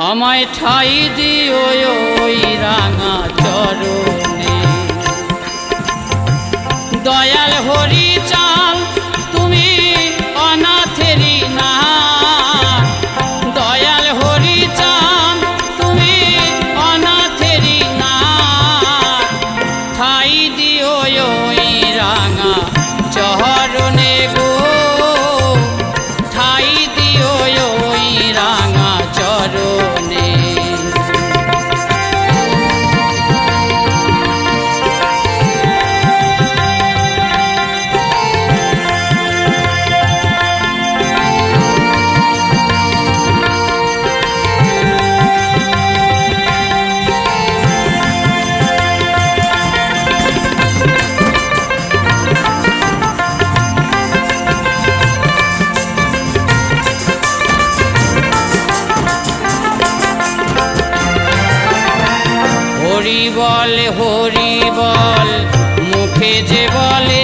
আমায় ঠাই দিও ওই রাঙা চরণে। দয়াল হরি চাল তুমি অনাথেরি না, দয়াল হরি চাল তুমি অনাথেরি না, ঠাই দিও ওই রাঙা চরণে গো, ঠাই দিও ওই রাঙা চরণে। হরি বল মুখে যে বলে